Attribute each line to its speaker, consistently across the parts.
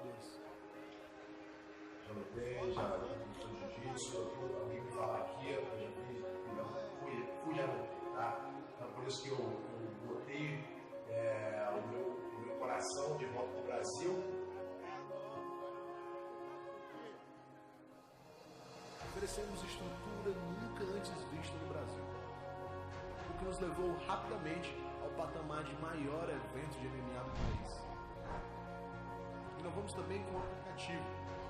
Speaker 1: lutadores.
Speaker 2: Já lutei, já fiz jiu-jitsu, alguém me fala aqui, eu já fui já lutei, tá? Então por isso que eu botei o meu coração de volta no Brasil.
Speaker 1: Oferecemos estrutura nunca antes vista no Brasil, o que nos levou rapidamente ao patamar de maior evento de MMA do país. Inovamos também com um aplicativo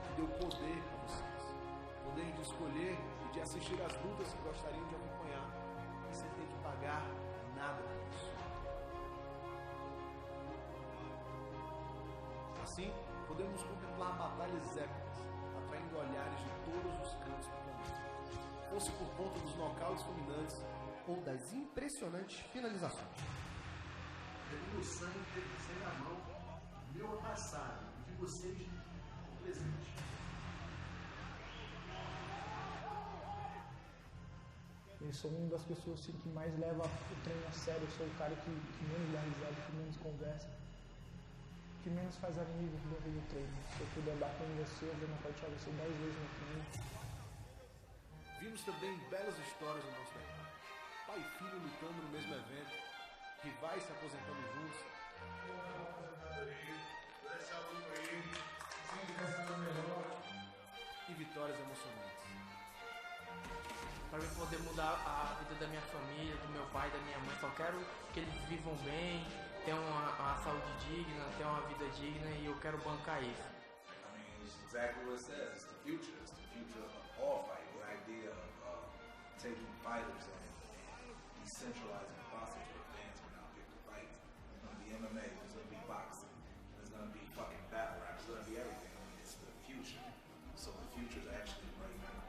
Speaker 1: que deu poder para vocês, poder de escolher e de assistir às lutas que gostariam de acompanhar, e sem ter que pagar nada por isso. Assim, podemos contemplar batalhas épicas, atraindo olhares de todos os cantos do planeta, fosse por conta dos nocautes fulminantes ou das impressionantes finalizações.
Speaker 2: O sangue teve que sair na mão, meu passado, de vocês o presente.
Speaker 3: Eu sou uma das pessoas assim, que mais leva o treino a sério. Eu sou o cara que menos dá risada, que menos conversa, que menos faz amigo dentro do treino. Se eu puder dar com você, eu vou nocautear você 10 vezes no treino.
Speaker 1: Vimos também belas histórias no nosso mercado. Pai e filho lutando no mesmo evento, rivais se aposentando juntos. E vitórias emocionantes.
Speaker 4: Para eu poder mudar a vida da minha família, do meu pai, da minha mãe, só quero que eles vivam bem, tenham uma saúde digna, tenham uma vida digna, e eu quero bancar isso.
Speaker 5: I mean, it's exactly what it says. It's the future. It's the future of all fighting. The idea of taking fighters and decentralizing boxing to the fans can now pick the fights. There's going to be MMA, there's going to be boxing, there's going to be fucking battle rap, there's going to be everything. I mean, it's the future. So the future is actually right now.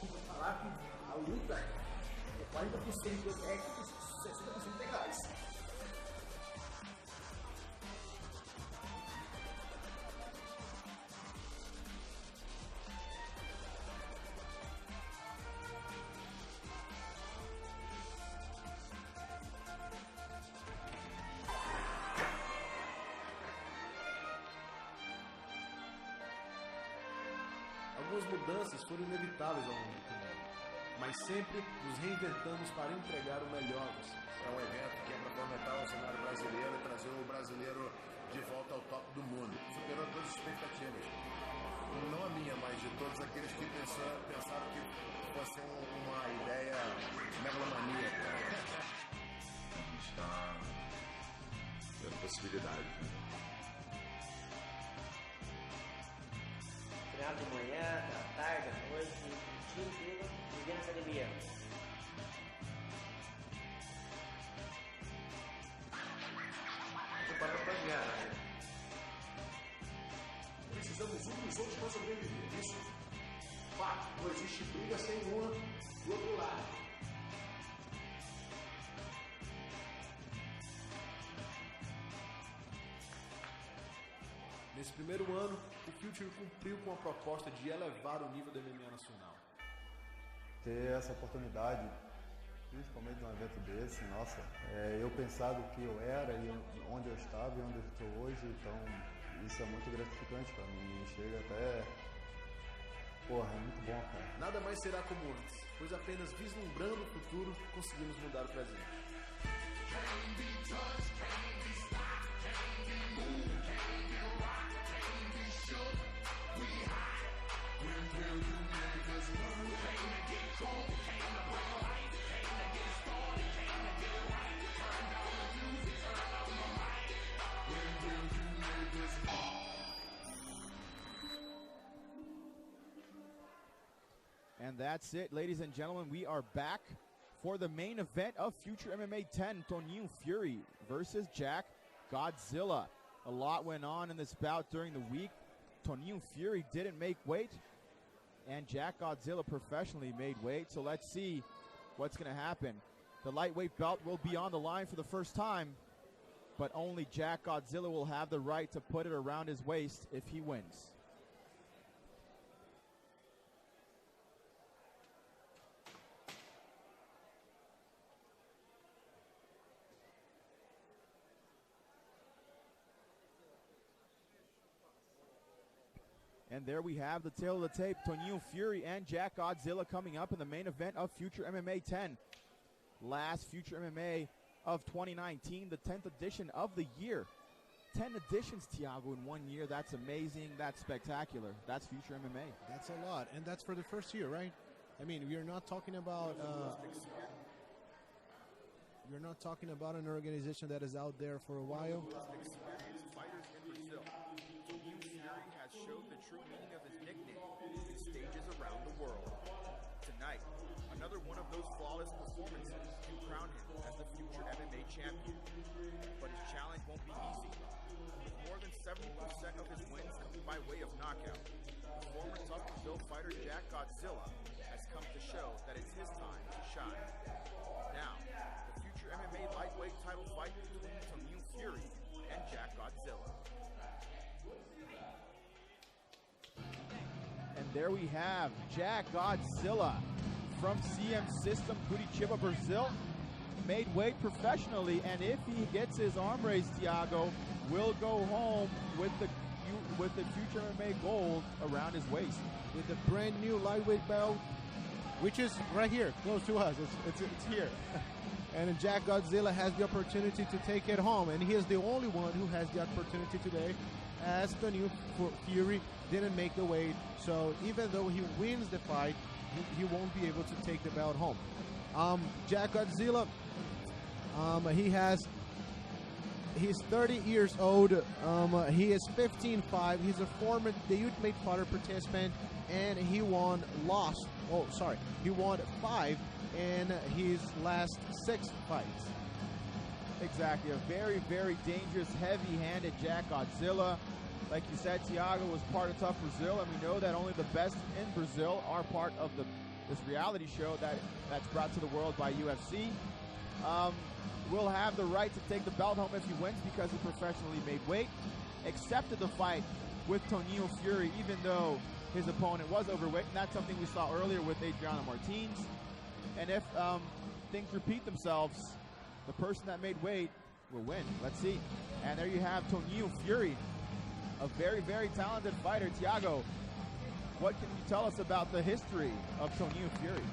Speaker 6: Vou falar que a luta é 40% técnicos e 60% legais.
Speaker 1: Algumas mudanças foram inevitáveis ao longo do caminho, mas sempre nos reinventamos para entregar o melhor a vocês.
Speaker 7: É um evento que é para fomentar o cenário brasileiro e trazer o brasileiro de volta ao top do mundo. Superou todas as expectativas. Não a minha, mas de todos aqueles que pensaram que fosse uma ideia megalomaníaca.
Speaker 8: Está tendo possibilidade.
Speaker 9: Final de manhã, da tarde, da noite, o dia inteiro, ninguém na academia.
Speaker 4: Eu paro pra ganhar, né?
Speaker 2: Precisamos uns dos outros para sobreviver. Isso, fato, não existe briga sem uma do outro lado.
Speaker 1: Nesse primeiro ano, o Future cumpriu com a proposta de elevar o nível do MMA nacional.
Speaker 10: Ter essa oportunidade, principalmente num evento desse, nossa, eu pensar do que eu era e onde eu estava e onde eu estou hoje, então isso é muito gratificante para mim, chega até... Porra, é muito bom, cara.
Speaker 1: Nada mais será como antes, pois apenas vislumbrando o futuro conseguimos mudar o presente.
Speaker 11: And that's it, ladies and gentlemen. We are back for the main event of Future MMA 10, Toninho Fury versus Jack Godzilla. A lot went on in this bout during the week. Toninho Fury didn't make weight, and Jack Godzilla professionally made weight. So let's see what's going to happen. The lightweight belt will be on the line for the first time, but only Jack Godzilla will have the right to put it around his waist if he wins. And there we have the tail of the tape. Toninho Fury and Jack Godzilla coming up in the main event of Future MMA 10. Last Future MMA of 2019, the 10th edition of the year. 10 editions, Thiago, in 1 year. That's amazing. That's spectacular. That's Future MMA.
Speaker 12: That's a lot. And that's for the first year, right? I mean, we're not talking about an organization that is out there for a while.
Speaker 11: Experienced fighters in Brazil. Toninho Fury has showed the true meaning of his nickname in stages around the world. Tonight, another one of those flawless performances can crown him as the future MMA champion. But his challenge won't be easy. With more than 70% of his wins coming by way of knockout, the former tough Brazil fighter Jack Godzilla has come to show that it's his time to shine. Now, the future MMA lightweight title fight between Toninho Fury and Jack Godzilla. And there we have Jack Godzilla from CM System Curitiba, Brazil. Made weight professionally, and if he gets his arm raised, Thiago will go home with the Future MMA gold around his waist.
Speaker 12: With the brand new lightweight belt, which is right here, close to us. It's here. And Jack Godzilla has the opportunity to take it home, and he is the only one who has the opportunity today, as Toninho Fury didn't make the weight. So even though he wins the fight, he won't be able to take the belt home. Jack Godzilla, he's 30 years old. He is 15-5. He's a former The Ultimate Fighter participant, and he won 5 in his last 6 fights.
Speaker 11: Exactly, a very, very dangerous, heavy-handed Jack Godzilla. Like you said, Thiago was part of Tough Brazil, and we know that only the best in Brazil are part of this reality show that's brought to the world by UFC. Will have the right to take the belt home if he wins because he professionally made weight. Accepted the fight with Toninho Fury, even though his opponent was overweight, and that's something we saw earlier with Adriano Martins. And if things repeat themselves, the person that made weight will win. Let's see. And there you have Toninho Fury, a very, very talented fighter. Thiago, what can you tell us about the history of Toninho Fury?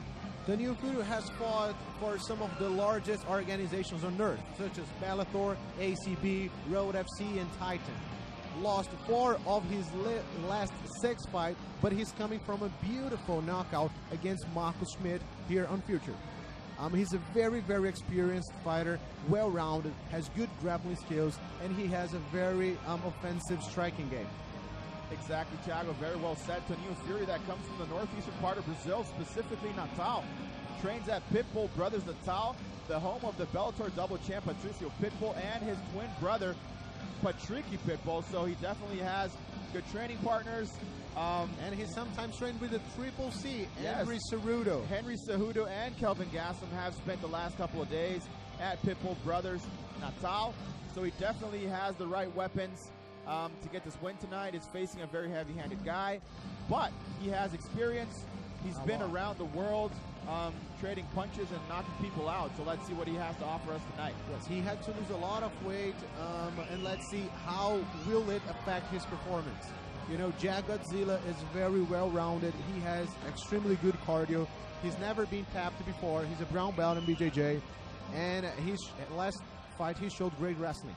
Speaker 12: Toninho Fury has fought for some of the largest organizations on earth, such as Bellator, ACB, Road FC, and Titan. Lost 4 of his last 6 fights, but he's coming from a beautiful knockout against Marcus Schmidt here on Future. He's a very, very experienced fighter, well-rounded, has good grappling skills, and he has a very offensive striking game.
Speaker 11: Exactly, Thiago. Very well said. Toninho Fury, that comes from the northeastern part of Brazil, specifically Natal. Trains at Pitbull Brothers Natal, the home of the Bellator double champ Patricio Pitbull and his twin brother Patricky Pitbull. So he definitely has good training partners.
Speaker 12: And he's sometimes trained with the Triple C, Henry Cejudo.
Speaker 11: Henry Cejudo and Kelvin Gastelum have spent the last couple of days at Pitbull Brothers Natal. So he definitely has the right weapons to get this win tonight. Is facing a very heavy-handed guy, but he has experience. He's been around the world trading punches and knocking people out. So let's see what he has to offer us tonight.
Speaker 12: Yes, he had to lose a lot of weight, and let's see how will it affect his performance. You know, Jack Godzilla is very well-rounded. He has extremely good cardio. He's never been tapped before. He's a brown belt in BJJ, and his last fight he showed great wrestling.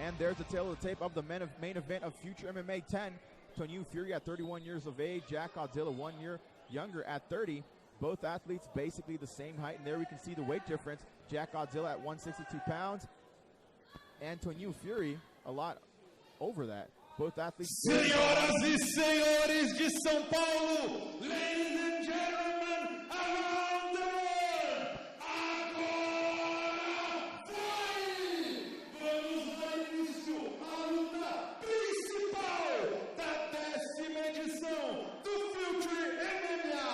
Speaker 11: And there's the tail of the tape of the main event of Future MMA 10. Toninho Fury at 31 years of age. Jack Godzilla 1 year younger at 30. Both athletes basically the same height. And there we can see the weight difference. Jack Godzilla at 162 pounds. And Toninho Fury a lot over that. Both athletes.
Speaker 13: Senhoras e senhores de São Paulo, ladies and gentlemen, around the world, agora vai! Vamos dar início à luta principal da 10ª edição do Future MMA.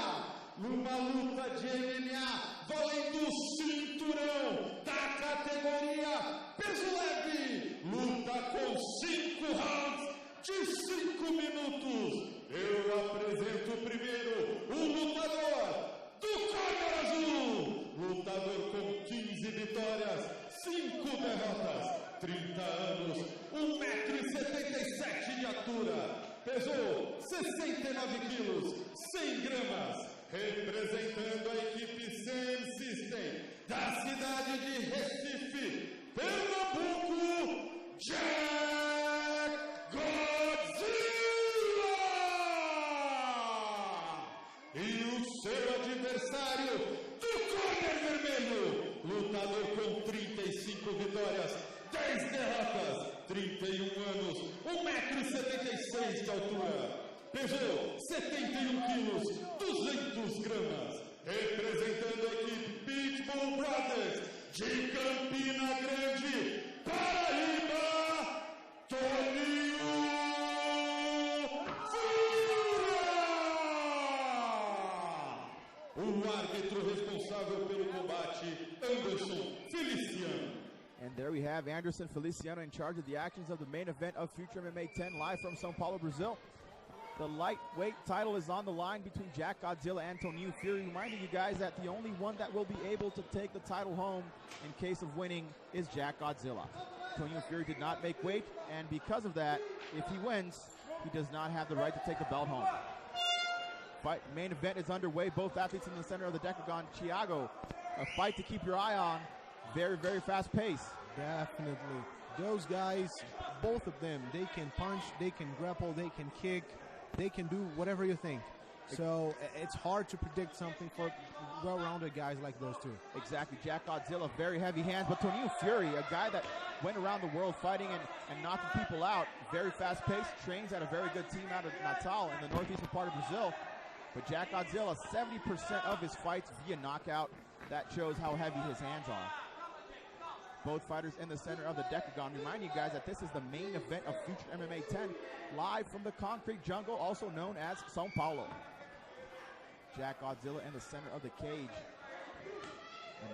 Speaker 13: Numa luta de MMA valendo o cinturão da categoria peso leve. Luta com 5 rounds de 5 minutos. Eu apresento primeiro o lutador do corner azul. Lutador com 15 vitórias, 5 derrotas, 30 anos, 1,77 m de altura. pesou 69 quilos, 100 gramas, representando a equipe Sam System da cidade de Recife, Pernambuco, Jack Godzilla! E o seu adversário do corner vermelho, lutador com 35 vitórias, 10 derrotas, 31 anos, 1,76 m de altura, pesou 71 quilos, 200 gramas, representando a equipe Pitbull Brothers de Campina Grande, Paraíba, Toninho! O árbitro responsável pelo combate, Anderson Feliciano.
Speaker 11: And there we have Anderson Feliciano in charge of the actions of the main event of Future MMA 10 live from São Paulo, Brazil. The lightweight title is on the line between Jack Godzilla and Toninho Fury, reminding you guys that the only one that will be able to take the title home in case of winning is Jack Godzilla. Toninho Fury did not make weight, and because of that, if he wins, he does not have the right to take the belt home. Main event is underway. Both athletes in the center of the decagon. Thiago, a fight to keep your eye on. Very, very fast pace.
Speaker 12: Definitely. Those guys, both of them, they can punch, they can grapple, they can kick, they can do whatever you think. So it's hard to predict something for well-rounded guys like those two.
Speaker 11: Exactly. Jack Godzilla, very heavy hands, but Toninho Fury, a guy that went around the world fighting and knocking people out, very fast pace, trains at a very good team out of Natal in the northeastern part of Brazil. But Jack Godzilla, 70% of his fights via knockout. That shows how heavy his hands are. Both fighters in the center of the decagon. Remind you guys that this is the main event of Future MMA 10, live from the concrete jungle, also known as São Paulo. Jack Godzilla in the center of the cage.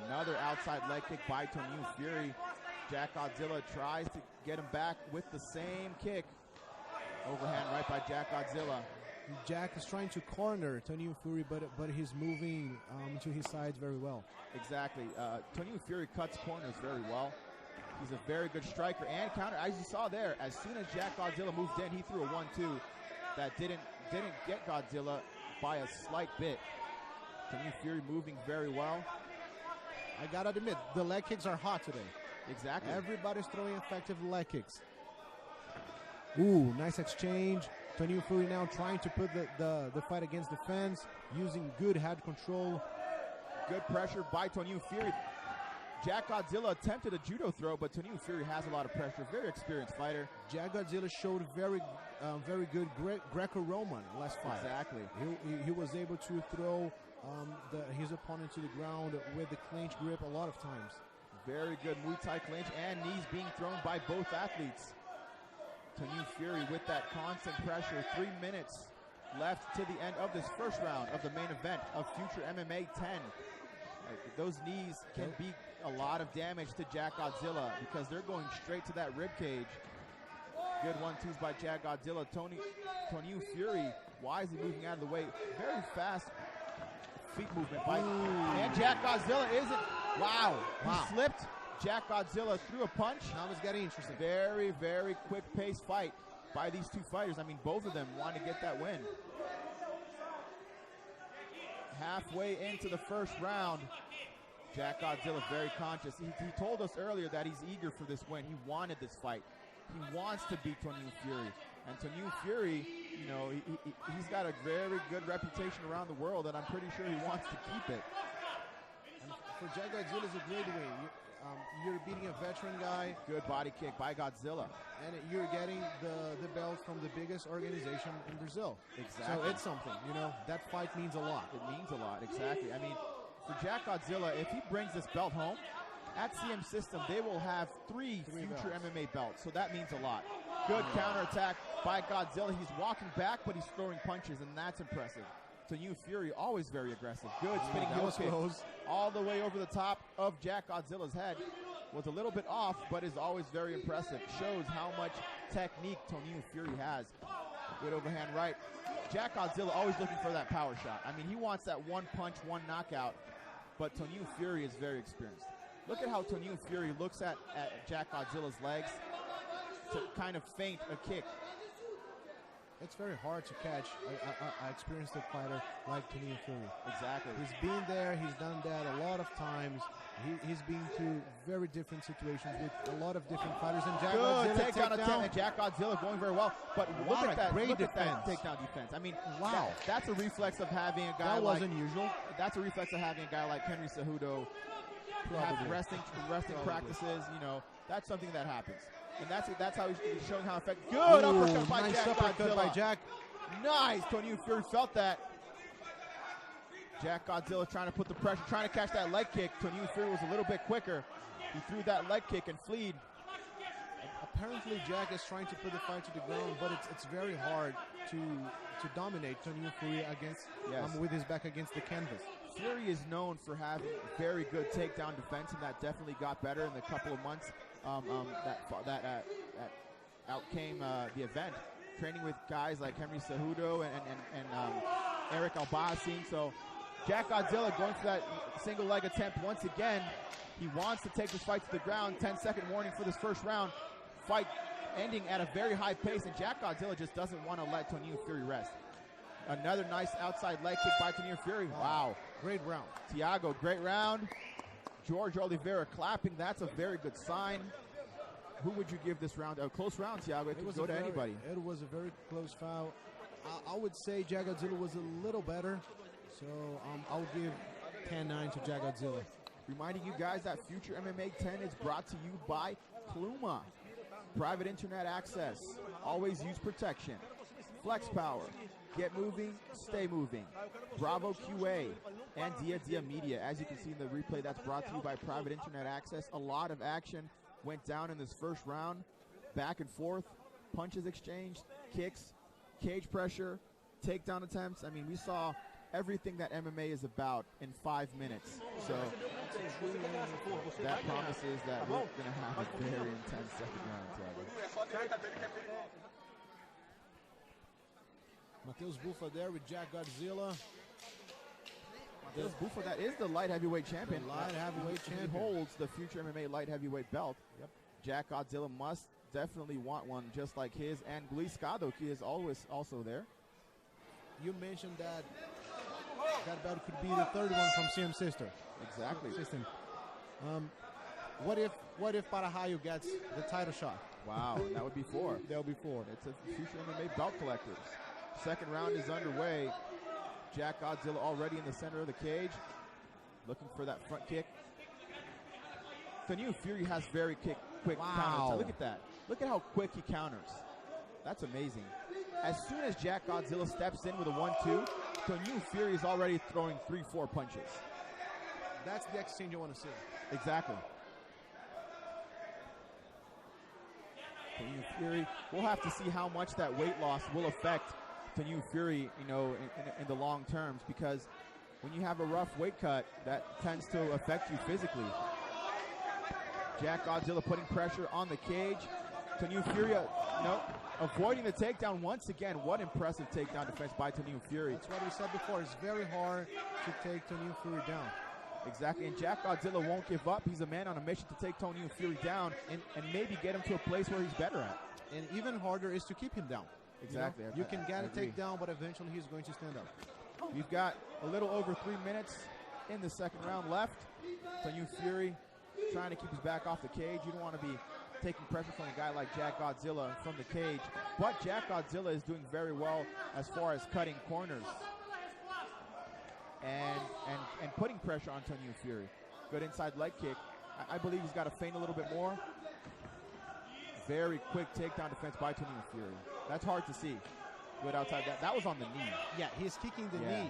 Speaker 11: Another outside leg kick by Toninho Fury. Jack Godzilla tries to get him back with the same kick. Overhand right by Jack Godzilla.
Speaker 12: Jack is trying to corner Toninho Fury, but he's moving to his sides very well.
Speaker 11: Exactly. Toninho Fury cuts corners very well. He's a very good striker and counter. As you saw there, as soon as Jack Godzilla moved in, he threw a 1-2 that didn't get Godzilla by a slight bit. Toninho Fury moving very well.
Speaker 12: I gotta admit, the leg kicks are hot today.
Speaker 11: Exactly.
Speaker 12: Everybody's throwing effective leg kicks. Ooh, nice exchange. Toninho Fury now trying to put the fight against the fence, using good head control.
Speaker 11: Good pressure by Toninho Fury. Jack Godzilla attempted a judo throw, but Toninho Fury has a lot of pressure. Very experienced fighter.
Speaker 12: Jack Godzilla showed very good Greco-Roman last fight.
Speaker 11: Exactly.
Speaker 12: He was able to throw his opponent to the ground with the clinch grip a lot of times.
Speaker 11: Very good Muay Thai clinch and knees being thrown by both athletes. Toninho Fury with that constant pressure. 3 minutes left to the end of this first round of the main event of Future MMA 10. Those knees can be a lot of damage to Jack Godzilla because they're going straight to that rib cage. Good 1-2s by Jack Godzilla. Toninho Fury wisely moving out of the way. Very fast feet movement by and Jack Godzilla isn't. Wow. He slipped. Jack Godzilla threw a punch.
Speaker 12: Now it's getting interesting.
Speaker 11: Very, very quick pace fight by these two fighters. I mean, both of them want to get that win. Halfway into the first round, Jack Godzilla very conscious. He told us earlier that he's eager for this win. He wanted this fight. He wants to beat Toninho Fury. And Toninho Fury, you know, he's got a very good reputation around the world, and I'm pretty sure he wants to keep it.
Speaker 12: And for Jack Godzilla, it's a great win. You're beating a veteran guy.
Speaker 11: Good body kick by Godzilla.
Speaker 12: And you're getting the belt from the biggest organization in Brazil.
Speaker 11: Exactly.
Speaker 12: So it's something, you know, that fight means a lot.
Speaker 11: It means a lot, exactly. I mean, for Jack Godzilla, if he brings this belt home, at CM System, they will have three Future MMA belts, so that means a lot. Good counterattack by Godzilla. He's walking back, but he's throwing punches, and that's impressive. Toninho Fury, always very aggressive. Good spinning heel kick all the way over the top of Jack Godzilla's head. Was a little bit off, but is always very impressive. Shows how much technique Toninho Fury has. Good overhand right. Jack Godzilla always looking for that power shot. I mean, he wants that one punch, one knockout, but Toninho Fury is very experienced. Look at how Toninho Fury looks at Jack Godzilla's legs to kind of feint a kick.
Speaker 12: It's very hard to catch an experienced fighter like Toninho Fury.
Speaker 11: Exactly.
Speaker 12: He's been there. He's done that a lot of times. He's been through very different situations with a lot of different fighters. And Jack Godzilla
Speaker 11: takedown attempt, and Jack Godzilla going very well. But look at that takedown defense. I mean, wow, that's a reflex of having a guy
Speaker 12: that wasn't usual.
Speaker 11: That's a reflex of having a guy like Henry Cejudo have resting practices. You know, that's something that happens. And that's how he's showing how effective. Good uppercut by Jack Godzilla. Nice. Toninho Fury felt that. Jack Godzilla trying to put the pressure, trying to catch that leg kick. Toninho Fury was a little bit quicker. He threw that leg kick and fleed.
Speaker 12: Apparently, Jack is trying to put the fight to the ground, but it's very hard to dominate Toninho Fury with his back against the canvas.
Speaker 11: Fury is known for having very good takedown defense, and that definitely got better in the couple of months that out came the event. Training with guys like Henry Cejudo and Eric Albaicin. So Jack Godzilla going for that single leg attempt once again. He wants to take this fight to the ground. 10-second warning for this first round. Fight ending at a very high pace, and Jack Godzilla just doesn't want to let Toninho Fury rest. Another nice outside leg kick by Toninho Fury. Wow.
Speaker 12: Great round.
Speaker 11: Thiago, great round. George Oliveira clapping. That's a very good sign. Who would you give this round? A close round, Thiago. It could go to anybody.
Speaker 12: It was a very close foul. I would say Jack Godzilla was a little better. So I'll give 10-9 to Jack Godzilla.
Speaker 11: Reminding you guys that Future MMA 10 is brought to you by Pluma. Private internet access. Always use protection. Flex Power. Get moving, stay moving. Bravo QA and Dia Media. As you can see in the replay, that's brought to you by Private Internet Access. A lot of action went down in this first round. Back and forth. Punches exchanged. Kicks. Cage pressure. Takedown attempts. I mean, we saw everything that MMA is about in 5 minutes. So that promises that we're going to have a very intense second round, Thiago.
Speaker 12: Mateus Bufa there with Jack Godzilla.
Speaker 11: Mateus Bufa, that is the light heavyweight champion.
Speaker 12: The light heavyweight champion.
Speaker 11: He holds the Future MMA light heavyweight belt. Yep. Jack Godzilla must definitely want one just like his. And Luis Skadoki is always also there.
Speaker 12: You mentioned that belt could be the third one from CM Sister.
Speaker 11: Exactly.
Speaker 12: What if Parahaio gets the title shot?
Speaker 11: Wow, that would be 4.
Speaker 12: That would be 4.
Speaker 11: It's a Future MMA belt collectors. Second round is underway. Jack Godzilla already in the center of the cage, looking for that front kick. Toninho Fury has very quick counters. Look at that. Look at how quick he counters. That's amazing. As soon as Jack Godzilla steps in with a 1-2, Toninho Fury is already throwing 3-4 punches.
Speaker 12: That's the exchange you want to see.
Speaker 11: Exactly. Toninho Fury, we'll have to see how much that weight loss will affect Toninho Fury, you know, in the long terms, because when you have a rough weight cut, that tends to affect you physically. Jack Godzilla putting pressure on the cage. Toninho Fury, avoiding the takedown once again. What impressive takedown defense by Toninho Fury.
Speaker 12: That's what we said before. It's very hard to take Toninho Fury down.
Speaker 11: Exactly, and Jack Godzilla won't give up. He's a man on a mission to take Toninho Fury down and maybe get him to a place where he's better at.
Speaker 12: And even harder is to keep him down.
Speaker 11: Exactly.
Speaker 12: You can get a takedown, but eventually he's going to stand up.
Speaker 11: We've got a little over 3 minutes in the second round left. Toninho Fury trying to keep his back off the cage. You don't want to be taking pressure from a guy like Jack Godzilla from the cage. But Jack Godzilla is doing very well as far as cutting corners and putting pressure on Toninho Fury. Good inside leg kick. I believe he's got to feint a little bit more. Very quick takedown defense by Toninho Fury. That's hard to see. Good outside that. That was on the knee.
Speaker 12: Yeah, he's kicking the knee.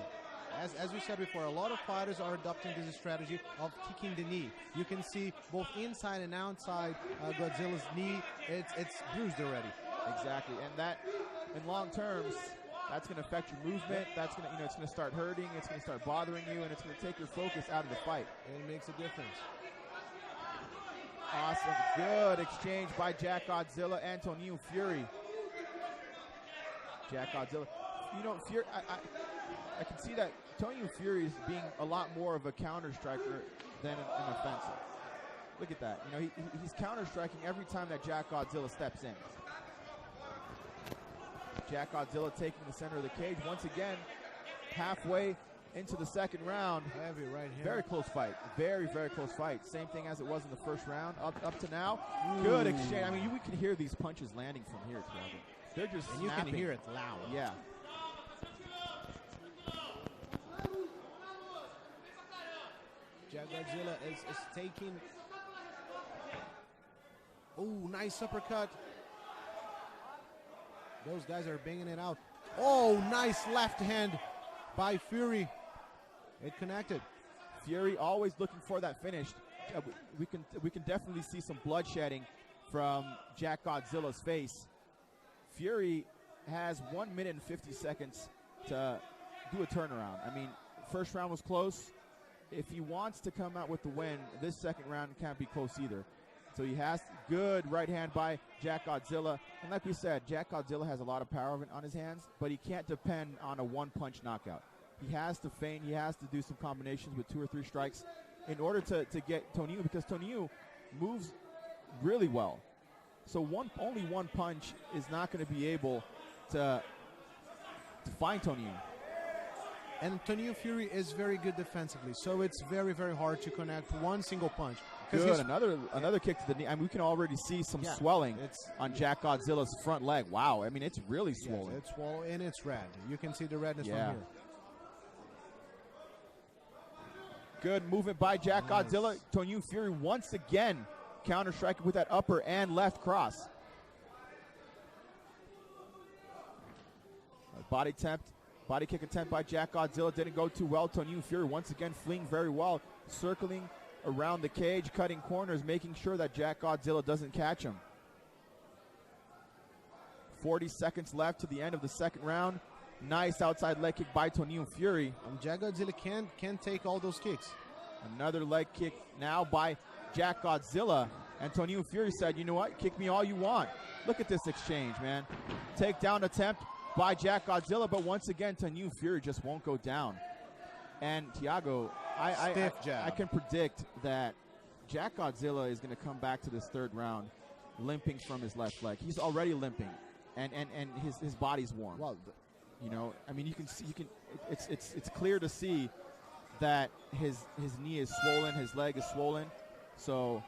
Speaker 12: As we said before, a lot of fighters are adopting this strategy of kicking the knee. You can see both inside and outside Godzilla's knee. It's bruised already.
Speaker 11: Exactly, and that, in long terms, that's going to affect your movement. That's going to, it's going to start hurting. It's going to start bothering you, and it's going to take your focus out of the fight.
Speaker 12: It makes a difference.
Speaker 11: Awesome, good exchange by Jack Godzilla and Toninho Fury. Jack Godzilla, Fury. I can see that Toninho Fury is being a lot more of a counter striker than an offensive. Look at that. He's counter striking every time that Jack Godzilla steps in. Jack Godzilla taking the center of the cage once again, halfway into the second round.
Speaker 12: Heavy right hand.
Speaker 11: Very close fight. Very, very close fight. Same thing as it was in the first round up to now. Good exchange. I mean, we can hear these punches landing from here, Tiago. They're just
Speaker 12: and you
Speaker 11: snapping.
Speaker 12: can hear it loud.
Speaker 11: Yeah.
Speaker 12: Jack Godzilla is taking. Oh, nice uppercut. Those guys are banging it out. Oh, nice left hand by Fury. It connected.
Speaker 11: Fury always looking for that finish. We can definitely see some bloodshedding from Jack Godzilla's face. Fury has 1 minute and 50 seconds to do a turnaround. I mean, first round was close. If he wants to come out with the win, this second round can't be close either. So he has good right hand by Jack Godzilla. And like we said, Jack Godzilla has a lot of power on his hands, but he can't depend on a one-punch knockout. He has to feint. He has to do some combinations with 2 or 3 strikes in order to get Toninho, because Toninho moves really well. So only one punch is not going to be able to find Toninho.
Speaker 12: And Toninho Fury is very good defensively, so it's very, very hard to connect one single punch.
Speaker 11: Good, another kick to the knee. I mean, we can already see some swelling on Jack Godzilla's front leg. Wow, I mean, it's really swollen.
Speaker 12: Yes, it's swollen and it's red. You can see the redness from here.
Speaker 11: Good movement by Jack Godzilla. Toninho Fury once again counter-striking with that upper and left cross. Body kick attempt by Jack Godzilla didn't go too well. Toninho Fury once again fleeing very well, circling around the cage, cutting corners, making sure that Jack Godzilla doesn't catch him. 40 seconds left to the end of the second round. Nice outside leg kick by Toninho Fury.
Speaker 12: And Jack Godzilla can take all those kicks.
Speaker 11: Another leg kick now by Jack Godzilla. And Toninho Fury said, you know what, kick me all you want. Look at this exchange, man. Takedown attempt by Jack Godzilla, but once again, Toninho Fury just won't go down. And Tiago, I can predict that Jack Godzilla is going to come back to this third round limping from his left leg. He's already limping, and his body's warm.
Speaker 12: Well,
Speaker 11: you know, I mean, you can see, it's clear to see that his knee is swollen, his leg is swollen. So,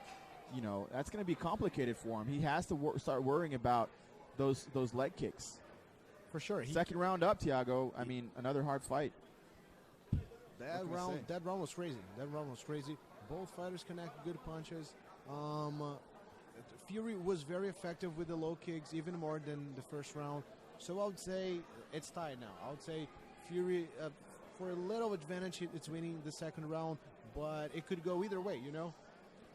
Speaker 11: you know, that's going to be complicated for him. He has to start worrying about those leg kicks.
Speaker 12: For sure.
Speaker 11: Second round up, Tiago. I mean, another hard fight.
Speaker 12: That round was crazy. Both fighters connect good punches. Fury was very effective with the low kicks, even more than the first round. So I would say it's tied now. I would say Fury, for a little advantage, it's winning the second round, but it could go either way, you know?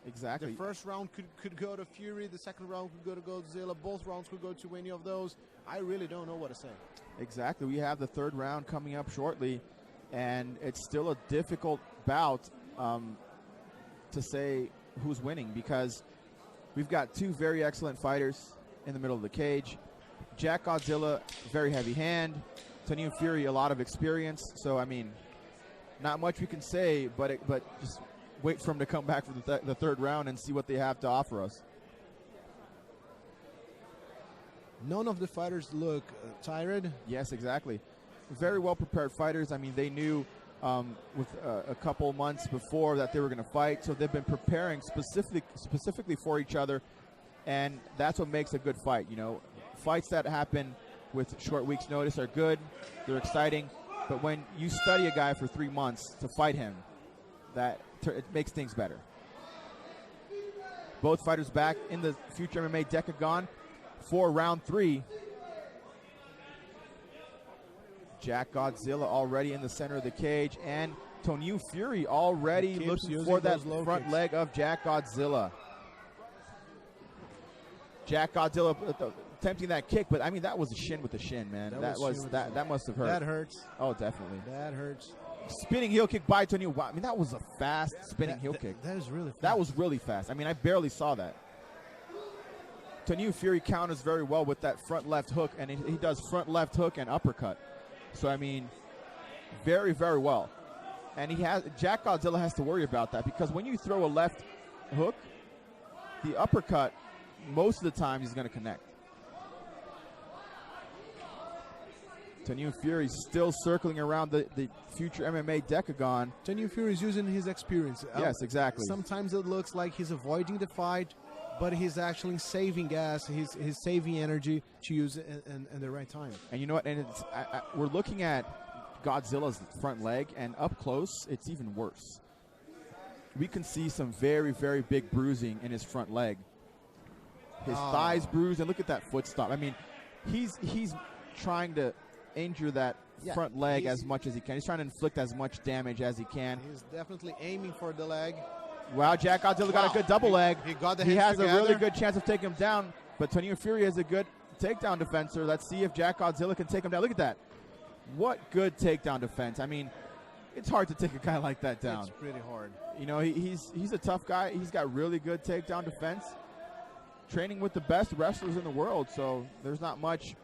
Speaker 11: Exactly.
Speaker 12: The first round could go to Fury, the second round could go to Godzilla, both rounds could go to any of those. I really don't know what to say.
Speaker 11: Exactly. We have the third round coming up shortly, and it's still a difficult bout to say who's winning, because we've got two very excellent fighters in the middle of the cage. Jack Godzilla, very heavy hand. Toninho Fury, a lot of experience. So, I mean, not much we can say, but just wait for him to come back for the third round and see what they have to offer us.
Speaker 12: None of the fighters look tired.
Speaker 11: Yes, exactly. Very well prepared fighters. I mean, they knew with a couple months before that they were going to fight, so they've been preparing specifically for each other, and that's what makes a good fight. You know, fights that happen with short weeks' notice are good. They're exciting, but when you study a guy for 3 months to fight him, it makes things better. Both fighters back in the Future MMA Decagon for round 3. Jack Godzilla already in the center of the cage, and Toninho Fury already looking for that front leg of Jack Godzilla. Jack Godzilla attempting that kick, but I mean, that was a shin with a shin, man. That must have hurt.
Speaker 12: That hurts.
Speaker 11: Oh, definitely.
Speaker 12: That hurts.
Speaker 11: Spinning heel kick by Toninho. Wow, I mean, that was a fast spinning heel kick.
Speaker 12: That is really fast.
Speaker 11: That was really fast. I mean, I barely saw that. Toninho Fury counters very well with that front left hook, and he does front left hook and uppercut. So, I mean, very, very well. And Jack Godzilla has to worry about that, because when you throw a left hook, the uppercut, most of the time, he's going to connect. Toninho Fury still circling around the Future MMA decagon.
Speaker 12: Toninho Fury is using his experience.
Speaker 11: Yes, exactly.
Speaker 12: Sometimes it looks like he's avoiding the fight, but he's actually saving gas. He's saving energy to use it in the right time.
Speaker 11: And you know what? And it's, we're looking at Godzilla's front leg, and up close, it's even worse. We can see some very, very big bruising in his front leg. His thighs bruised, and look at that foot stop. I mean, he's trying to injure that front leg as much as he can. He's trying to inflict as much damage as he can.
Speaker 12: He's definitely aiming for the leg.
Speaker 11: Wow, Jack Godzilla got a good double leg.
Speaker 12: He got the
Speaker 11: He
Speaker 12: hands
Speaker 11: has
Speaker 12: together.
Speaker 11: a really good chance of taking him down, but Toninho Fury is a good takedown defender. Let's see if Jack Godzilla can take him down. Look at that. What good takedown defense. I mean, it's hard to take a guy like that down.
Speaker 12: It's pretty hard.
Speaker 11: You know, he's a tough guy. He's got really good takedown defense. Training with the best wrestlers in the world, so there's not much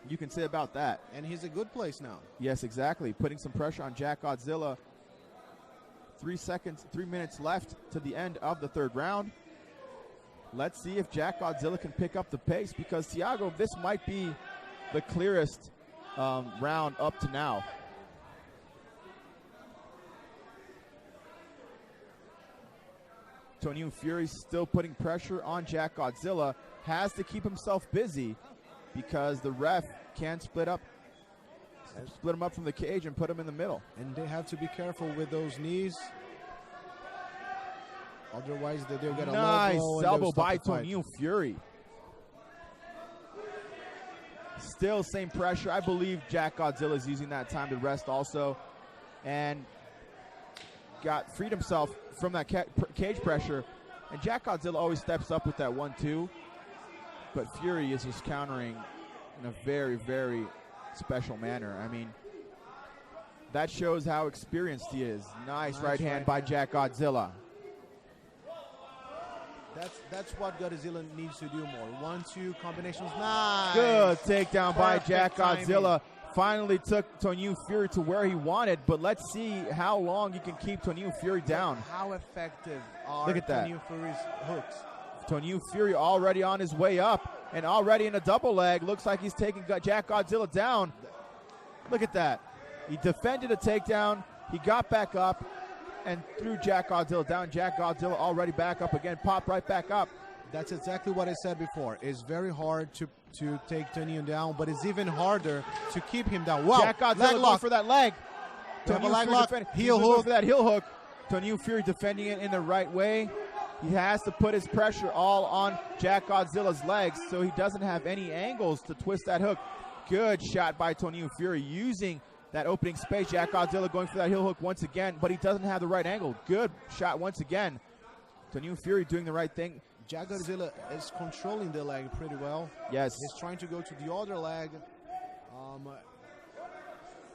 Speaker 11: you can say about that.
Speaker 12: And he's a good place now.
Speaker 11: Yes, exactly. Putting some pressure on Jack Godzilla. 3 minutes left to the end of the third round. Let's see if Jack Godzilla can pick up the pace, because Thiago, this might be the clearest round up to now. Toninho Fury still putting pressure on Jack Godzilla. Has to keep himself busy, because the ref can split him up from the cage and put him in the middle.
Speaker 12: And they have to be careful with those knees. Otherwise, they'll get a
Speaker 11: nice
Speaker 12: low blow
Speaker 11: elbow by
Speaker 12: and they'll stop the
Speaker 11: Toninho Fury. Still same pressure. I believe Jack Godzilla is using that time to rest also, and freed himself from that cage pressure. And Jack Godzilla always steps up with that 1-2, but Fury is just countering in a very, very special manner. I mean, that shows how experienced he is. Nice right hand by Jack Godzilla.
Speaker 12: That's what Godzilla needs to do more. 1-2 combinations. Nice.
Speaker 11: Good takedown by Jack
Speaker 12: timing.
Speaker 11: Godzilla. Finally took Toninho Fury to where he wanted, but let's see how long he can keep Toninho Fury down.
Speaker 12: How effective are
Speaker 11: Look at that.
Speaker 12: Toninho Fury's hooks?
Speaker 11: Toninho Fury already on his way up and already in a double leg. Looks like he's taking Jack Godzilla down. Look at that. He defended a takedown. He got back up and threw Jack Godzilla down. Jack Godzilla already back up again, popped right back up.
Speaker 12: That's exactly what I said before. It's very hard to take Toninho down, but it's even harder to keep him down. Wow,
Speaker 11: Jack Godzilla going for that leg.
Speaker 12: Leg lock,
Speaker 11: heel hook. For that heel hook. Toninho Fury defending it in the right way. He has to put his pressure all on Jack Godzilla's legs so he doesn't have any angles to twist that hook. Good shot by Toninho Fury using that opening space. Jack Godzilla going for that heel hook once again, but he doesn't have the right angle. Good shot once again. Toninho Fury doing the right thing.
Speaker 12: Jack Godzilla is controlling the leg pretty well.
Speaker 11: Yes.
Speaker 12: He's trying to go to the other leg.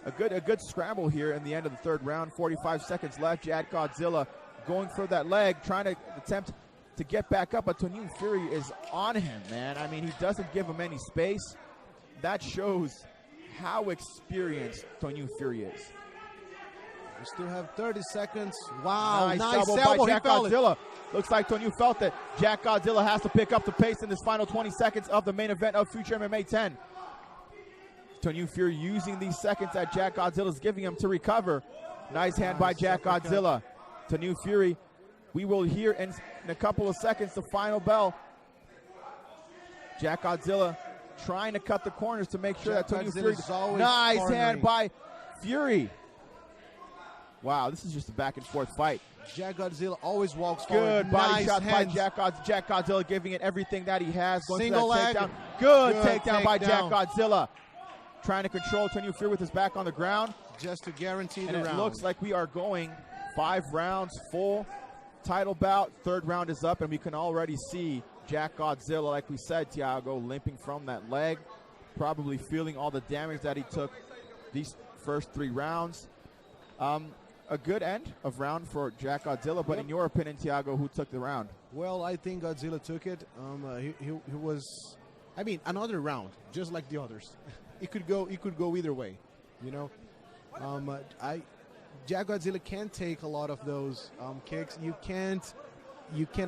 Speaker 11: A good scramble here in the end of the third round. 45 seconds left. Jack Godzilla going for that leg, trying to attempt to get back up, but Toninho Fury is on him, man. I mean, he doesn't give him any space. That shows how experienced Toninho Fury is.
Speaker 12: We still have 30 seconds. Wow, nice
Speaker 11: elbow by Jack Godzilla. Looks like Toninho felt it. Jack Godzilla has to pick up the pace in this final 20 seconds of the main event of Future MMA 10. Toninho Fury using these seconds that Jack Godzilla is giving him to recover. Nice hand by Jack Godzilla. Toninho Fury, we will hear in a couple of seconds the final bell. Jack Godzilla trying to cut the corners to make sure that Toninho Fury. Nice hand by Fury. Wow, this is just a back and forth fight.
Speaker 12: Jack Godzilla always walks forward.
Speaker 11: Good body shots by Jack Godzilla, giving it everything that he has. Going for that takedown. Good takedown by Jack Godzilla. Trying to control Toninho Fury with his back on the ground.
Speaker 12: Just to guarantee the
Speaker 11: round.
Speaker 12: round.
Speaker 11: It looks like we are going 5 rounds, full title bout. Third round is up, and we can already see Jack Godzilla, like we said, Thiago, limping from that leg. Probably feeling all the damage that he took these first 3 rounds. A good end of round for Jack Godzilla, but in your opinion, Thiago, who took the round?
Speaker 12: Well, I think Godzilla took it. He was, I mean, another round, just like the others. It could go either way, you know. Jack Godzilla can't take a lot of those kicks. You can't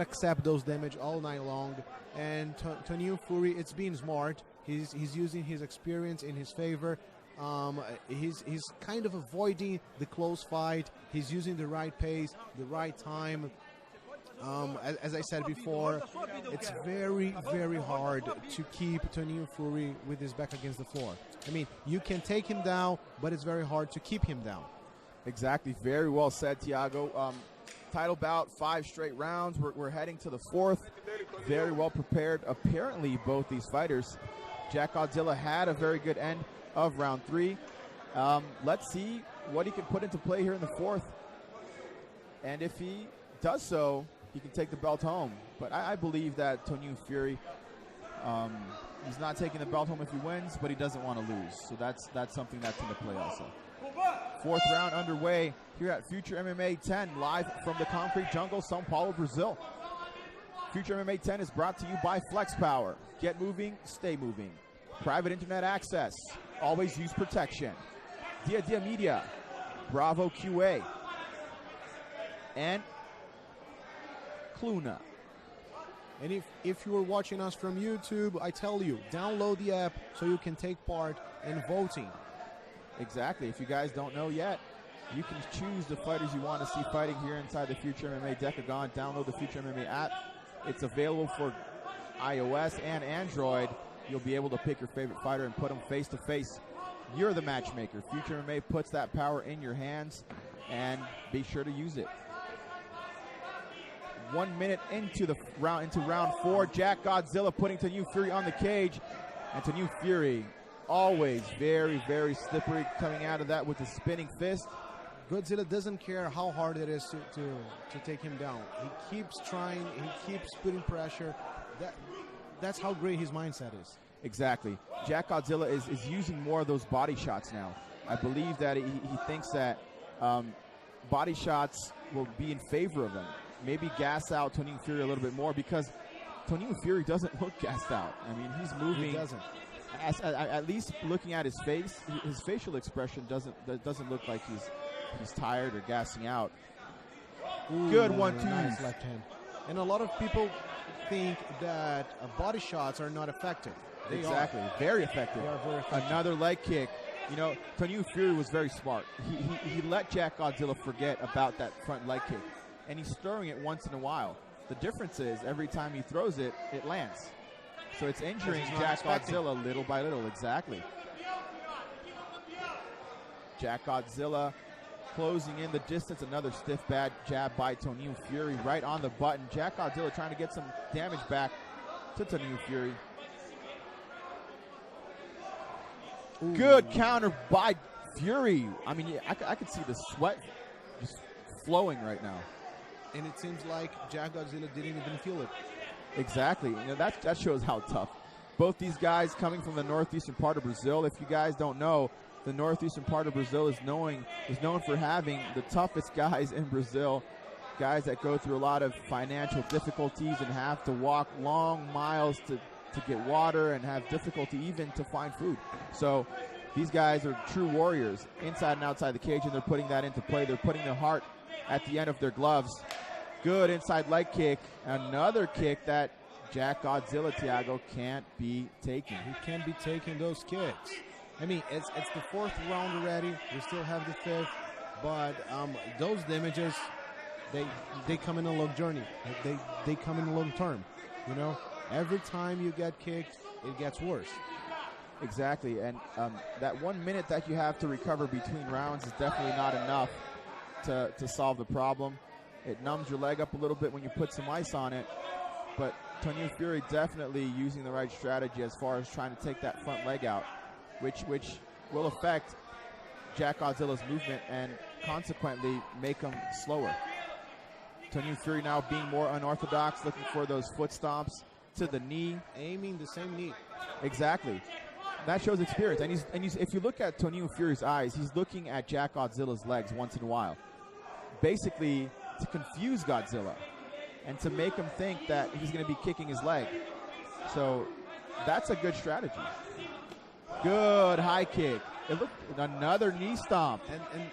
Speaker 12: accept those damage all night long. And Toninho Fury, it's being smart. He's using his experience in his favor. He's kind of avoiding the close fight. He's using the right pace, the right time. As I said before, it's very, very hard to keep Toninho Fury with his back against the floor. I mean, you can take him down, but it's very hard to keep him down.
Speaker 11: Exactly. Very well said, Thiago. Title bout, 5 straight rounds. We're heading to the 4th. Very well prepared. Apparently, both these fighters. Jack Godzilla had a very good end of round 3. Let's see what he can put into play here in the 4th. And if he does so, he can take the belt home. But I believe that Toninho Fury, he's not taking the belt home if he wins, but he doesn't want to lose. So that's something that's in the play also. 4th round underway here at Future MMA 10, live from the concrete jungle, São Paulo, Brazil. Future MMA 10 is brought to you by Flex Power. Get moving, stay moving. Private internet access. Always use protection. Dia Dia Media. Bravo QA. And Cluna.
Speaker 12: And if you are watching us from YouTube, I tell you, download the app so you can take part in voting.
Speaker 11: Exactly. If you guys don't know yet, you can choose the fighters you want to see fighting here inside the Future MMA Decagon. Download the Future MMA app. It's available for iOS and Android. You'll be able to pick your favorite fighter and put them face to face. You're the matchmaker. Future MMA puts that power in your hands, and be sure to use it. 1 minute into round 4, Jack Godzilla putting Toninho Fury on the cage, and Toninho Fury always very, very slippery, coming out of that with a spinning fist.
Speaker 12: Godzilla doesn't care how hard it is to take him down. He keeps trying. He keeps putting pressure. That's how great his mindset is.
Speaker 11: Exactly. Jack Godzilla is using more of those body shots now. I believe that he thinks that body shots will be in favor of him. Maybe gas out Toninho Fury a little bit more, because Toninho Fury doesn't look gassed out. I mean, he's moving.
Speaker 12: He doesn't.
Speaker 11: At least looking at his face, his facial expression doesn't look like he's tired or gassing out.
Speaker 12: Ooh,
Speaker 11: good 1-2.
Speaker 12: Nice left hand. And a lot of people think that body shots are not effective. They
Speaker 11: exactly.
Speaker 12: are.
Speaker 11: Very effective.
Speaker 12: They are very effective.
Speaker 11: Another leg kick. You know, Toninho Fury was very smart. He let Jack Godzilla forget about that front leg kick, and he's throwing it once in a while. The difference is every time he throws it, it lands. So it's injuring Jack Godzilla little by little. Exactly. Jack Godzilla closing in the distance. Another stiff bad jab by Toninho Fury right on the button. Jack Godzilla trying to get some damage back to Toninho Fury. Ooh. Good counter by Fury. I mean, yeah, I could see the sweat just flowing right now.
Speaker 12: And it seems like Jack Godzilla didn't even feel it.
Speaker 11: Exactly. You know, that shows how tough. Both these guys coming from the northeastern part of Brazil. If you guys don't know, the northeastern part of Brazil is known for having the toughest guys in Brazil. Guys that go through a lot of financial difficulties and have to walk long miles to get water and have difficulty even to find food. So these guys are true warriors inside and outside the cage, and they're putting that into play. They're putting their heart at the end of their gloves. Good inside leg kick. Another kick that Jack Godzilla, Thiago, can't be taking.
Speaker 12: He can't be taking those kicks. I mean, it's the 4th round already. We still have the 5th. But those damages, they come in a long journey. They come in a long term. You know, every time you get kicked, it gets worse.
Speaker 11: Exactly. And that 1 minute that you have to recover between rounds is definitely not enough to solve the problem. It numbs your leg up a little bit when you put some ice on it. But Toninho Fury definitely using the right strategy as far as trying to take that front leg out, which will affect Jack Godzilla's movement and consequently make him slower. Toninho Fury now being more unorthodox, looking for those foot stomps to the knee.
Speaker 12: Aiming the same knee.
Speaker 11: Exactly. That shows experience. And he's if you look at Toninho Fury's eyes, he's looking at Jack Godzilla's legs once in a while. Basically to confuse Godzilla and to make him think that he's going to be kicking his leg. So that's a good strategy. Good high kick. It looked another knee stomp.
Speaker 12: And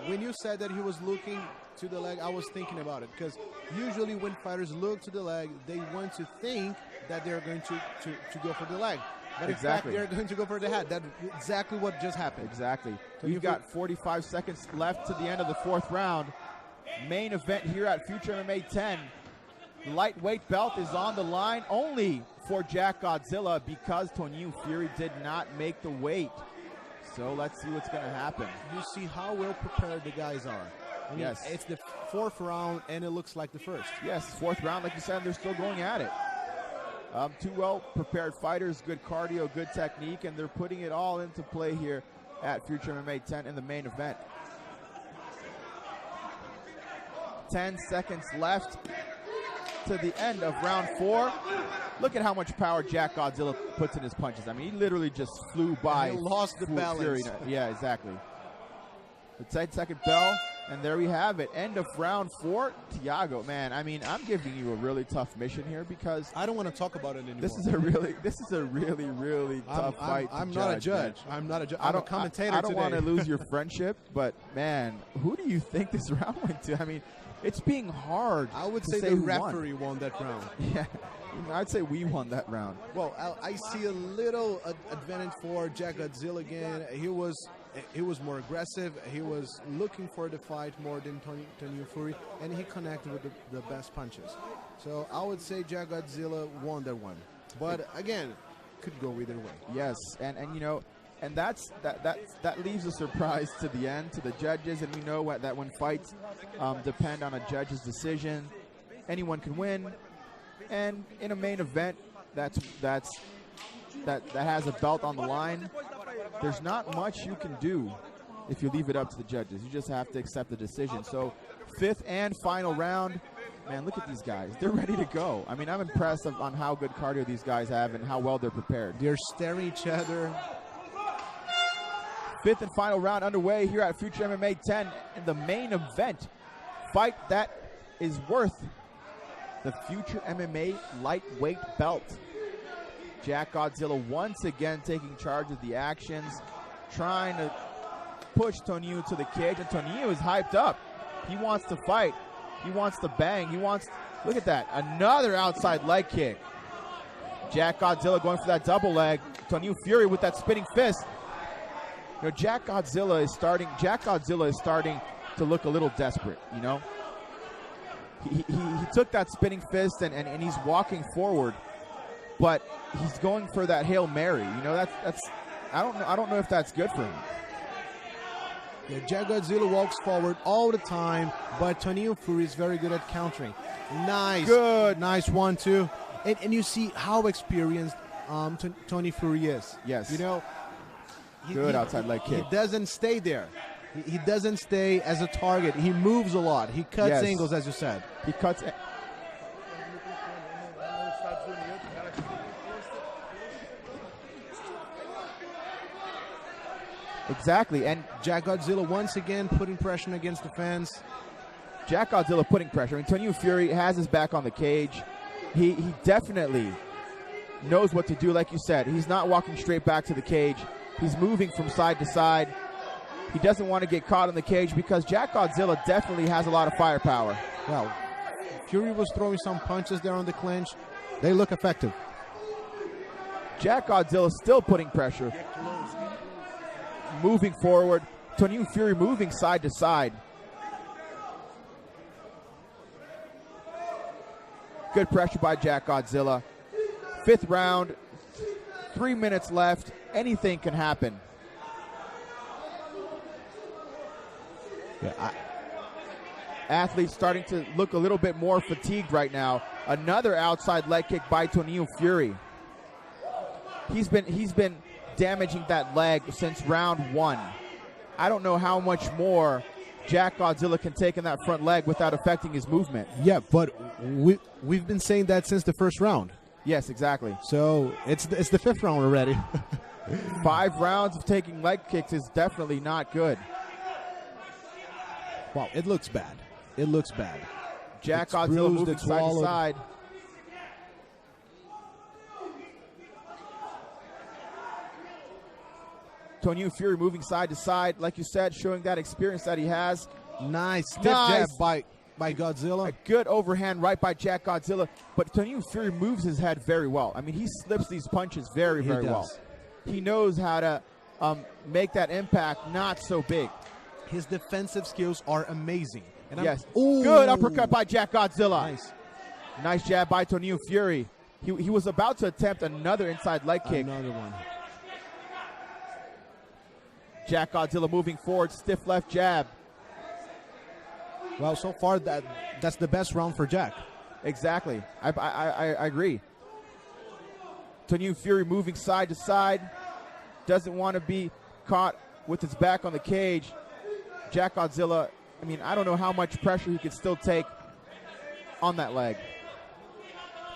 Speaker 12: when you said that he was looking to the leg, I was thinking about it, because usually when fighters look to the leg, they want to think that they're going to go for the leg. But in fact, they're going to go for the head. That's exactly what just happened.
Speaker 11: Exactly. We've got 45 seconds left to the end of the 4th round. Main event here at Future MMA 10. Lightweight belt is on the line only for Jack Godzilla because Toninho Fury did not make the weight. So let's see what's going to happen.
Speaker 12: You see how well prepared the guys are. I mean,
Speaker 11: yes.
Speaker 12: It's the 4th round, and it looks like the 1st.
Speaker 11: Yes, 4th round, like you said, they're still going at it. 2 well-prepared fighters, good cardio, good technique, and they're putting it all into play here at Future MMA 10 in the main event. 10 seconds left to the end of round 4. Look at how much power Jack Godzilla puts in his punches. I mean, he literally just flew by.
Speaker 12: He lost the balance.
Speaker 11: Fury. Yeah, exactly. The 10-second bell, and there we have it. End of round 4. Tiago, man, I mean, I'm giving you a really tough mission here because
Speaker 12: I don't want to talk about it anymore.
Speaker 11: This is a really tough fight.
Speaker 12: I'm not a judge.
Speaker 11: Man.
Speaker 12: I'm not a judge. I'm a commentator.
Speaker 11: I don't want to lose your friendship, but man, who do you think this round went to? I mean, it's being hard.
Speaker 12: I would say the referee won that round.
Speaker 11: Yeah, I'd say we won that round.
Speaker 12: Well, I see a little advantage for Jack Godzilla again. He was more aggressive. He was looking for the fight more than Toninho Fury, and he connected with the best punches. So I would say Jack Godzilla won that one. But again, could go either way.
Speaker 11: Yes, and you know, and that leaves a surprise to the end to the judges, and we know that when fights depend on a judge's decision, anyone can win. And in a main event that has a belt on the line, there's not much you can do if you leave it up to the judges. You just have to accept the decision. So 5th and final round, man, look at these guys. They're ready to go. I mean, I'm impressed on how good cardio these guys have and how well they're prepared.
Speaker 12: They're staring each other.
Speaker 11: 5th and final round underway here at Future MMA 10 in the main event. Fight that is worth the Future MMA lightweight belt. Jack Godzilla once again taking charge of the actions, trying to push Toninho to the cage, and Toninho is hyped up. He wants to fight. He wants to bang. Look at that, another outside leg kick. Jack Godzilla going for that double leg. Toninho Fury with that spinning fist. You know, Jack Godzilla is starting to look a little desperate, you know. He took that spinning fist and he's walking forward, but he's going for that Hail Mary. You know, that's I don't know if that's good for him.
Speaker 12: Yeah, Jack Godzilla walks forward all the time, but Toninho Fury is very good at countering. Nice.
Speaker 11: Good.
Speaker 12: Nice 1-2. And you see how experienced Tony Fury is.
Speaker 11: Yes.
Speaker 12: You know,
Speaker 11: good outside leg kick.
Speaker 12: He doesn't stay there. He doesn't stay as a target. He moves a lot. He cuts angles, as you said.
Speaker 11: He cuts. Exactly, and
Speaker 12: Jack Godzilla once again putting pressure against the fence.
Speaker 11: Jack Godzilla putting pressure. I mean, Toninho Fury has his back on the cage. He definitely knows what to do, like you said. He's not walking straight back to the cage. He's moving from side to side. He doesn't want to get caught in the cage because Jack Godzilla definitely has a lot of firepower.
Speaker 12: Well, Fury was throwing some punches there on the clinch. They look effective.
Speaker 11: Jack Godzilla still putting pressure. Moving forward. Toninho Fury moving side to side. Good pressure by Jack Godzilla. 5th round. 3 minutes left. Anything can happen.
Speaker 12: Yeah,
Speaker 11: Athletes starting to look a little bit more fatigued right now. Another outside leg kick by Toninho Fury. He's been damaging that leg since round 1. I don't know how much more Jack Godzilla can take in that front leg without affecting his movement.
Speaker 12: Yeah, but we've been saying that since the 1st round.
Speaker 11: Yes, exactly.
Speaker 12: So it's the 5th round already.
Speaker 11: 5 rounds of taking leg kicks is definitely not good.
Speaker 12: Wow, it looks bad. It looks bad.
Speaker 11: Jack Godzilla moving side to side. Toninho Fury moving side to side, like you said, showing that experience that he has.
Speaker 12: Nice stiff jab by by Godzilla.
Speaker 11: A good overhand right by Jack Godzilla, but Toninho Fury moves his head very well. I mean, he slips these punches very, very well. He knows how to make that impact not so big.
Speaker 12: His defensive skills are amazing. And
Speaker 11: yes. Good uppercut by Jack Godzilla. Nice jab by Toninho Fury. He was about to attempt another inside leg kick.
Speaker 12: Another one.
Speaker 11: Jack Godzilla moving forward, stiff left jab.
Speaker 12: Well, so far that's the best round for Jack.
Speaker 11: Exactly. I agree. Toninho Fury moving side to side. Doesn't want to be caught with his back on the cage. Jack Godzilla, I mean, I don't know how much pressure he could still take on that leg.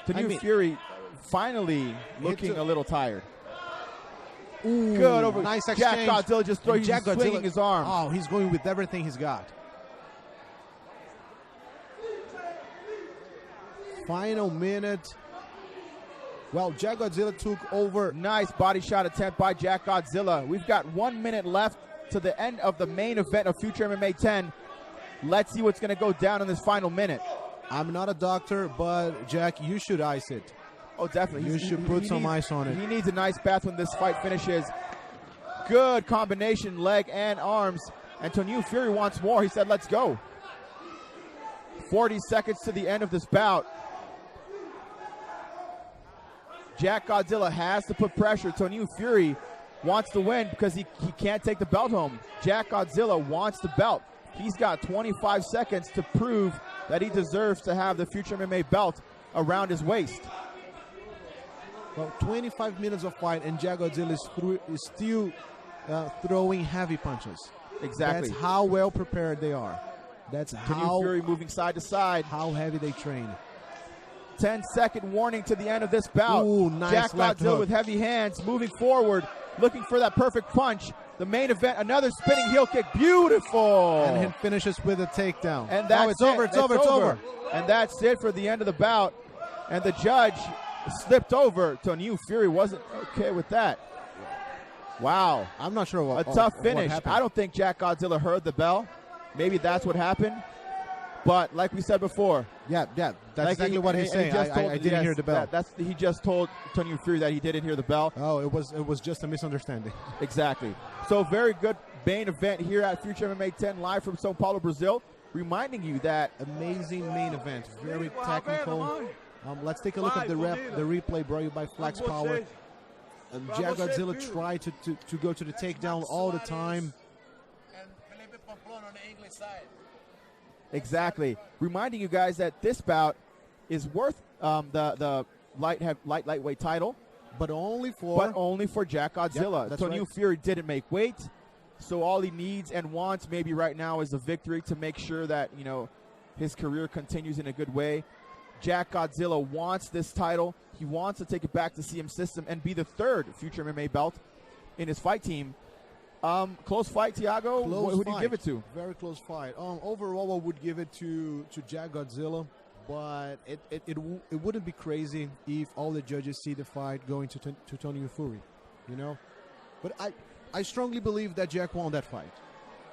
Speaker 11: Toninho Fury finally looking a little tired.
Speaker 12: Ooh,
Speaker 11: good over.
Speaker 12: Nice
Speaker 11: Jack
Speaker 12: exchange.
Speaker 11: Godzilla just swinging his arm.
Speaker 12: Oh, he's going with everything he's got. Final minute. Well, Jack Godzilla took over.
Speaker 11: Nice body shot attempt by Jack Godzilla. We've got 1 minute left to the end of the main event of Future MMA 10. Let's see what's going to go down in this final minute.
Speaker 12: I'm not a doctor, but Jack, you should ice it.
Speaker 11: Oh, definitely.
Speaker 12: You should put some ice on it.
Speaker 11: He needs a nice bath when this fight finishes. Good combination, leg and arms. And Toninho Fury wants more. He said, let's go. 40 seconds to the end of this bout. Jack Godzilla has to put pressure. Toninho Fury wants to win because he can't take the belt home. Jack Godzilla wants the belt. He's got 25 seconds to prove that he deserves to have the Future MMA belt around his waist.
Speaker 12: Well, 25 minutes of fight, and Jack Godzilla is still throwing heavy punches.
Speaker 11: Exactly.
Speaker 12: That's how well prepared they are. That's
Speaker 11: Toninho Fury moving side to side.
Speaker 12: How heavy they train.
Speaker 11: 10-second warning to the end of this bout.
Speaker 12: Ooh, nice
Speaker 11: Jack Godzilla
Speaker 12: hook.
Speaker 11: with heavy hands, moving forward, looking for that perfect punch. The main event, another spinning heel kick. Beautiful.
Speaker 12: And he finishes with a takedown.
Speaker 11: And that's
Speaker 12: it's over. It's over.
Speaker 11: And that's it for the end of the bout. And the judge slipped over. Toninho Fury wasn't okay with that. Wow.
Speaker 12: I'm not sure what
Speaker 11: A tough
Speaker 12: what
Speaker 11: finish.
Speaker 12: happened.
Speaker 11: I don't think Jack Godzilla heard the bell. Maybe that's what happened. But like we said before.
Speaker 12: Yeah, that's exactly what he's saying. I didn't hear the bell.
Speaker 11: He just told Toninho Fury that he didn't hear the bell.
Speaker 12: Oh, it was just a misunderstanding.
Speaker 11: Exactly. So very good main event here at Future MMA 10 live from São Paulo, Brazil. Reminding you that
Speaker 12: amazing main event, very technical. Let's take a look at the replay brought you by Flex Power. Jack Godzilla tried to go to the takedown all the time.
Speaker 11: Exactly. Reminding you guys that this bout is worth the lightweight title,
Speaker 12: but only for
Speaker 11: Jack Godzilla.
Speaker 12: Yep,
Speaker 11: Toninho
Speaker 12: right.
Speaker 11: Fury didn't make weight, so all he needs and wants maybe right now is a victory to make sure that his career continues in a good way. Jack Godzilla wants this title. He wants to take it back to CM System and be the third Future MMA belt in his fight team. Close fight, Thiago. Who do you give it to?
Speaker 12: Very close fight. Overall, I would give it to Jack Godzilla, but it wouldn't be crazy if all the judges see the fight going to Toninho Fury, But I strongly believe that Jack won that fight.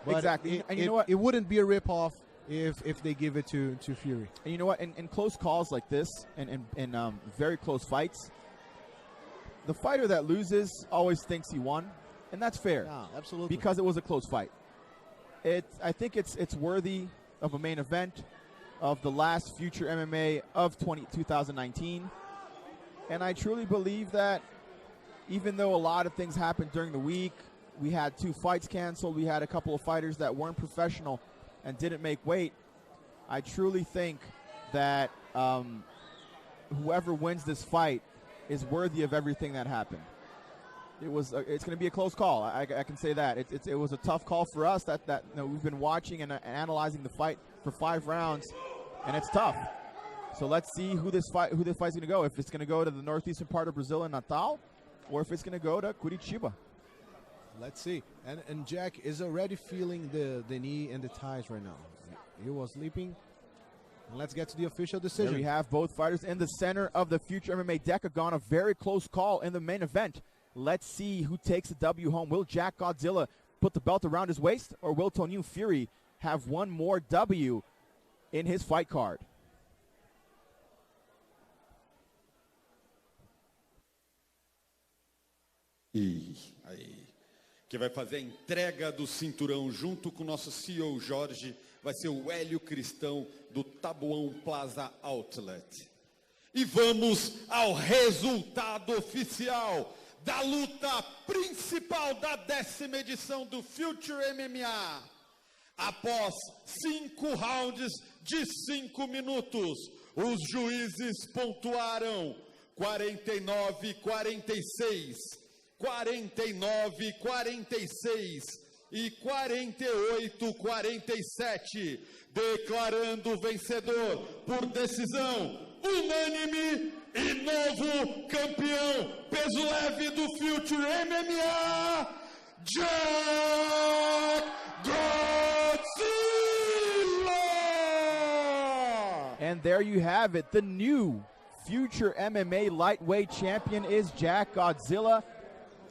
Speaker 12: But
Speaker 11: exactly. And you know what?
Speaker 12: It wouldn't be a rip-off if they give it to Fury.
Speaker 11: And you know what? In close calls like this, and in very close fights, the fighter that loses always thinks he won. And that's fair.
Speaker 12: Yeah, absolutely.
Speaker 11: Because it was a close fight. I think it's worthy of a main event of the last Future MMA of 2019. And I truly believe that even though a lot of things happened during the week, we had 2 fights canceled, we had a couple of fighters that weren't professional and didn't make weight, I truly think that whoever wins this fight is worthy of everything that happened. It's going to be a close call. I can say that. It was a tough call for us that we've been watching and analyzing the fight for 5 rounds, and it's tough. So let's see who this fight's going to go. If it's going to go to the northeastern part of Brazil in Natal, or if it's going to go to Curitiba.
Speaker 12: Let's see. And Jack is already feeling the knee and the thighs right now. He was sleeping. And let's get to the official decision.
Speaker 11: There we have both fighters in the center of the Future MMA decagon. A very close call in the main event. Let's see who takes the W home. Will Jack Godzilla put the belt around his waist, or will Toninho Fury have one more W in his fight card.
Speaker 13: E aí, quem vai fazer a entrega do cinturão junto com o nosso CEO Jorge vai ser o Hélio Cristão do Taboão Plaza Outlet. E vamos ao resultado oficial da luta principal da 10ª edição do Future MMA. Após 5 rounds de 5 minutos, os juízes pontuaram 49-46, 49-46 e 48-47, declarando vencedor por decisão unânime e novo campeão peso leve do Future MMA, Jack Godzilla!
Speaker 11: And there you have it. The new Future MMA lightweight champion is Jack Godzilla.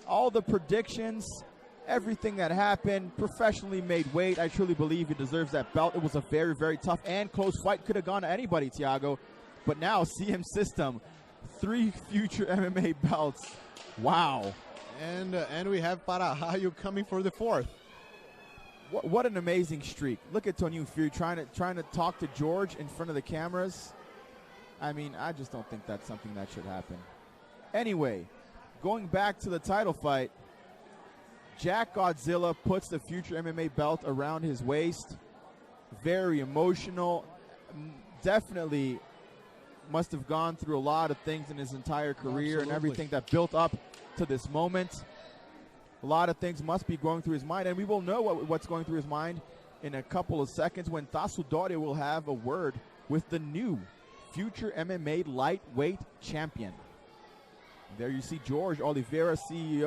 Speaker 11: All the predictions, everything that happened, professionally made weight. I truly believe he deserves that belt. It was a very, very tough and close fight. Could have gone to anybody, Thiago. But now, CM System, 3 Future MMA belts. Wow.
Speaker 12: And we have Para-Raio coming for the 4th.
Speaker 11: What an amazing streak. Look at Toninho Fury trying to talk to George in front of the cameras. I mean, I just don't think that's something that should happen. Anyway, going back to the title fight, Jack Godzilla puts the Future MMA belt around his waist. Very emotional. Definitely must have gone through a lot of things in his entire career. Absolutely. And everything that built up to this moment. A lot of things must be going through his mind, and we will know what's going through his mind in a couple of seconds when Tasso Doria will have a word with the new Future MMA lightweight champion. There you see George Oliveira, CEO